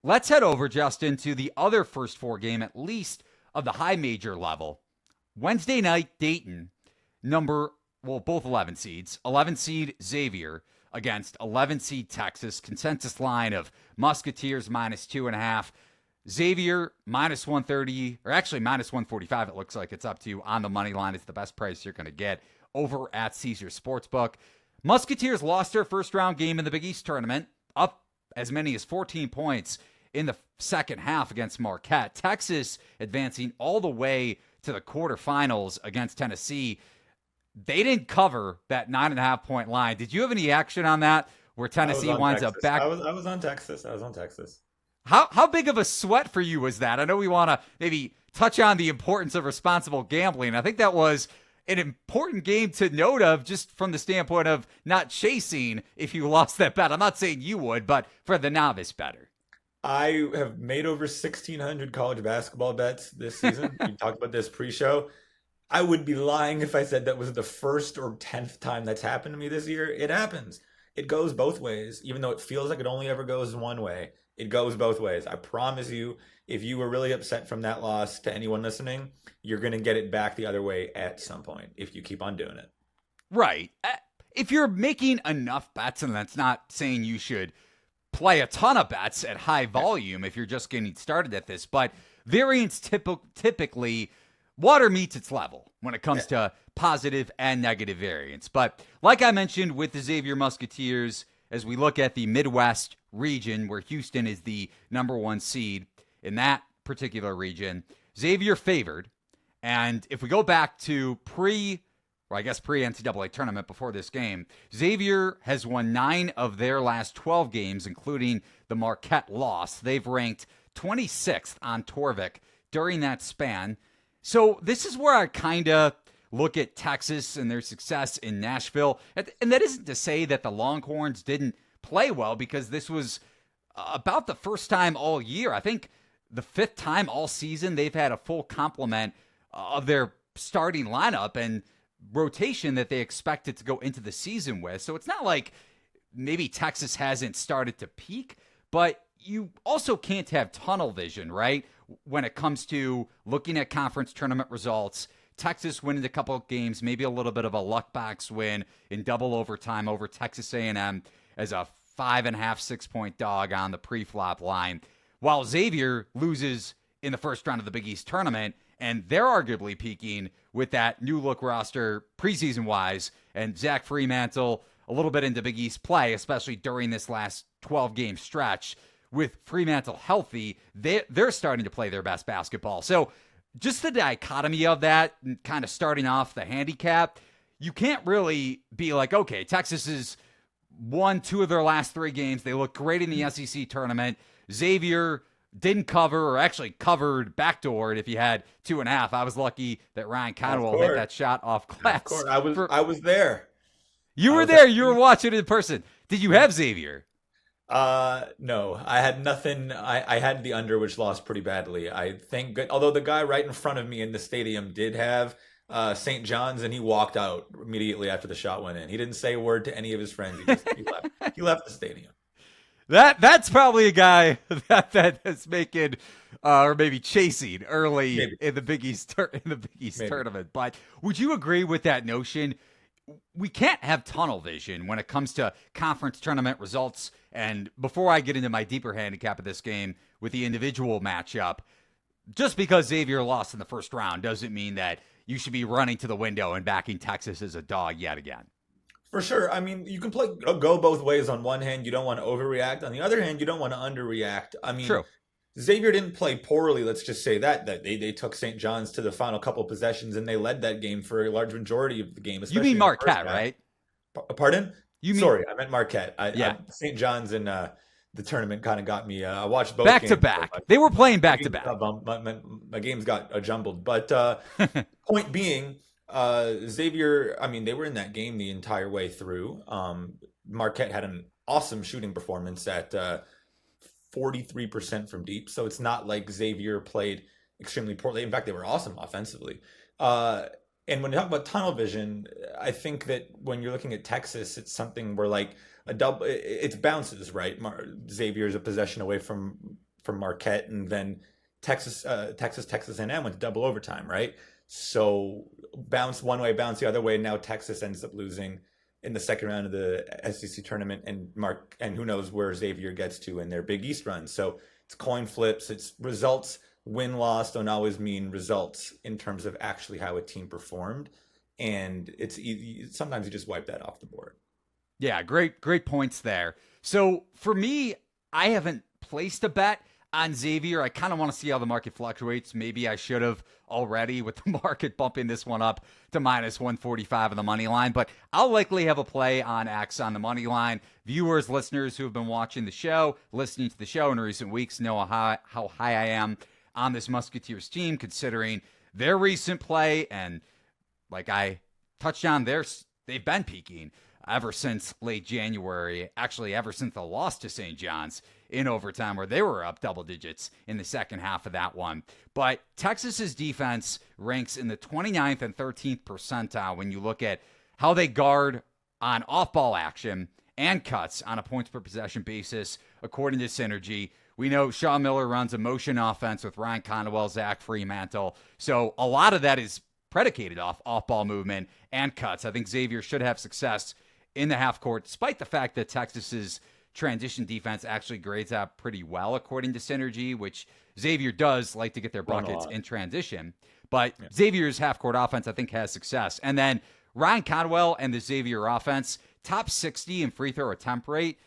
let's head over, Justin, to the other first four game, at least of the high major level. Wednesday night, Dayton, both 11 seeds. 11 seed Xavier against 11 seed Texas. Consensus line of Musketeers minus 2.5. Xavier minus 130, or actually minus 145, it looks like it's up to on the money line. It's the best price you're going to get over at Caesar Sportsbook. Musketeers lost their first round game in the Big East tournament, up as many as 14 points in the second half against Marquette. Texas advancing all the way to the quarterfinals against Tennessee. They didn't cover that 9.5 point line. Did you have any action on that where Tennessee winds up back? I was on Texas. I was on Texas. How big of a sweat for you was that? I know we want to maybe touch on the importance of responsible gambling. I think that was an important game to note of, just from the standpoint of not chasing if you lost that bet. I'm not saying you would, but for the novice bettor. I have made over 1,600 college basketball bets this season. We talked about this pre-show. I would be lying if I said that was the first or 10th time that's happened to me this year. It happens. It goes both ways, even though it feels like it only ever goes one way. It goes both ways. I promise you, if you were really upset from that loss, to anyone listening, you're going to get it back the other way at some point if you keep on doing it. Right. If you're making enough bets, and that's not saying you should play a ton of bets at high volume if you're just getting started at this, but variance typically water meets its level when it comes to positive and negative variance. But like I mentioned with the Xavier Musketeers, as we look at the Midwest region where Houston is the number one seed in that particular region, Xavier favored. And if we go back to pre-NCAA tournament before this game, Xavier has won 9 of their last 12 games, including the Marquette loss. They've ranked 26th on Torvik during that span. So this is where I kind of look at Texas and their success in Nashville. And that isn't to say that the Longhorns didn't play well, because this was about the first time all year. I think the 5th time all season they've had a full complement of their starting lineup and rotation that they expected to go into the season with. So it's not like maybe Texas hasn't started to peak, but you also can't have tunnel vision, right? When it comes to looking at conference tournament results. Texas winning a couple of games, maybe a little bit of a luck box win in double overtime over Texas A&M as a 5.5, 6 point dog on the pre-flop line, while Xavier loses in the first round of the Big East tournament, and they're arguably peaking with that new look roster preseason wise, and Zach Freemantle a little bit into Big East play, especially during this last 12 game stretch. With Freemantle healthy, they're starting to play their best basketball. So just the dichotomy of that, and kind of starting off the handicap, you can't really be like, okay, Texas has won 2 of their last 3 games. They look great in the SEC tournament. Xavier didn't cover, or actually covered, backdoored if you had 2.5. I was lucky that Ryan Conwell hit that shot off glass. Of course, I was there. You were there. You were watching it in person. Did you have Xavier? No, I had nothing. I had the under, which lost pretty badly. I think, although the guy right in front of me in the stadium did have St. John's, and he walked out immediately after the shot went in. He didn't say a word to any of his friends. He left. He left the stadium. That's probably a guy that is making or maybe chasing early in the Big East tournament. But would you agree with that notion? We can't have tunnel vision when it comes to conference tournament results. And before I get into my deeper handicap of this game with the individual matchup, just because Xavier lost in the first round doesn't mean that you should be running to the window and backing Texas as a dog yet again. For sure. I mean, you can go both ways. On one hand, you don't want to overreact. On the other hand, you don't want to underreact. I mean, True. Xavier didn't play poorly. Let's just say that they took St. John's to the final couple of possessions, and they led that game for a large majority of the game. You mean Marquette, right? Pardon? Sorry, I meant Marquette. St. John's in the tournament kind of got me. I watched both back games, to back. They were playing back to back. My games got jumbled. But point being, Xavier, I mean, they were in that game the entire way through. Marquette had an awesome shooting performance at 43% from deep. So it's not like Xavier played extremely poorly. In fact, they were awesome offensively. And when you talk about tunnel vision, I think that when you're looking at Texas, it's something where like it's bounces, right? Xavier's a possession away from from Marquette, and then Texas A&M went to double overtime, right? So bounce one way, bounce the other way. Now Texas ends up losing in the second round of the SEC tournament, and who knows where Xavier gets to in their Big East run. So it's coin flips, it's results. Win loss don't always mean results in terms of actually how a team performed, and it's easy. Sometimes you just wipe that off the board. Yeah, great points there. So for me, I haven't placed a bet on Xavier. I kind of want to see how the market fluctuates. Maybe I should have already, with the market bumping this one up to minus 145 on the money line, but I'll likely have a play on X on the money line. Viewers, listeners who have been watching the show, listening to the show in recent weeks know how high I am on this Musketeers team, considering their recent play. And like I touched on, they've been peaking ever since late January, actually ever since the loss to St. John's in overtime, where they were up double digits in the second half of that one. But Texas's defense ranks in the 29th and 13th percentile when you look at how they guard on off-ball action and cuts on a points per possession basis, according to Synergy. We know Sean Miller runs a motion offense with Ryan Conwell, Zach Freemantle. So a lot of that is predicated off-ball movement and cuts. I think Xavier should have success in the half court, despite the fact that Texas's transition defense actually grades out pretty well, according to Synergy, which Xavier does like to get their buckets in transition. But yeah, Xavier's half court offense, I think, has success. And then Ryan Conwell and the Xavier offense, top 60 in free throw attempt rate.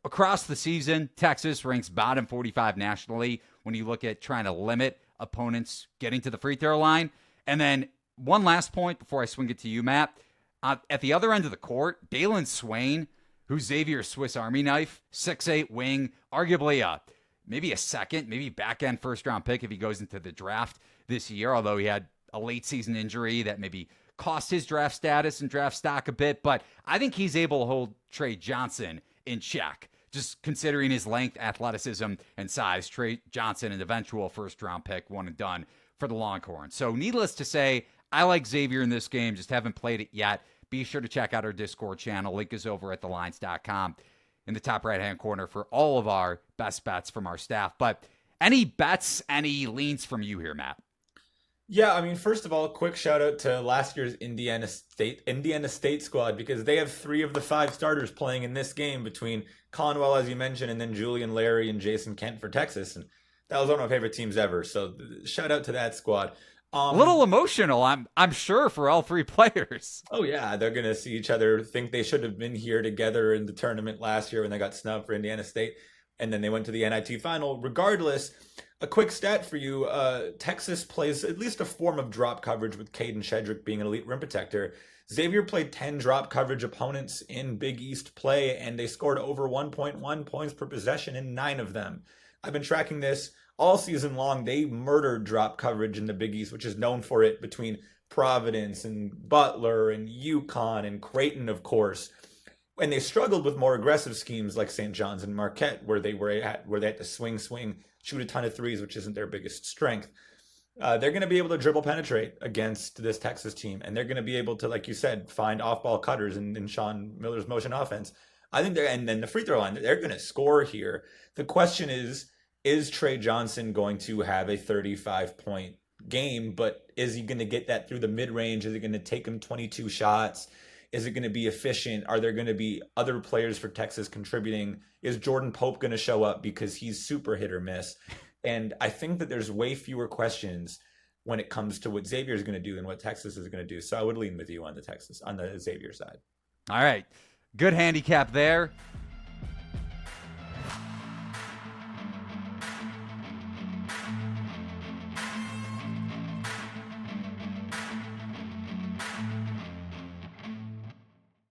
Across the season, Texas ranks bottom 45 nationally when you look at trying to limit opponents getting to the free throw line. And then one last point before I swing it to you, Matt. At the other end of the court, Dalen Swain, who's Xavier's Swiss Army knife, 6'8" wing, arguably maybe a second, maybe back-end first-round pick if he goes into the draft this year, although he had a late-season injury that maybe cost his draft status and draft stock a bit. But I think he's able to hold Trey Johnson in check, just considering his length, athleticism, and size. Trey Johnson, an eventual first-round pick, one and done for the Longhorns. So needless to say, I like Xavier in this game, just haven't played it yet. Be sure to check out our Discord channel. Link is over at thelines.com in the top right-hand corner for all of our best bets from our staff. But any bets, any leans from you here, Matt? Yeah, I mean, first of all, quick shout out to last year's Indiana State squad, because they have 3 of the 5 starters playing in this game between Conwell, as you mentioned, and then Julian Larry and Jason Kent for Texas. And that was one of my favorite teams ever. So shout out to that squad. A little emotional, I'm sure, for all 3 players. Oh yeah, they're gonna see each other, think they should have been here together in the tournament last year when they got snubbed for Indiana State, and then they went to the NIT final. Regardless, a quick stat for you: Texas plays at least a form of drop coverage, with Caden Shedrick being an elite rim protector. Xavier played 10 drop coverage opponents in Big East play, and they scored over 1.1 points per possession in 9 of them. I've been tracking this all season long. They murdered drop coverage in the Big East, which is known for it, between Providence and Butler and UConn and Creighton, of course. And they struggled with more aggressive schemes like St. John's and Marquette, where they had to swing, shoot a ton of threes, which isn't their biggest strength. They're going to be able to dribble penetrate against this Texas team, and they're going to be able to, like you said, find off-ball cutters in Sean Miller's motion offense. I think and then the free throw line, they're going to score here. The question is Trey Johnson going to have a 35-point game, but is he going to get that through the mid-range? Is it going to take him 22 shots? Is it going to be efficient? Are there going to be other players for Texas contributing? Is Jordan Pope going to show up, because he's super hit or miss? And I think that there's way fewer questions when it comes to what Xavier is going to do than what Texas is going to do. So I would lean with you on the Xavier side. All right. Good handicap there.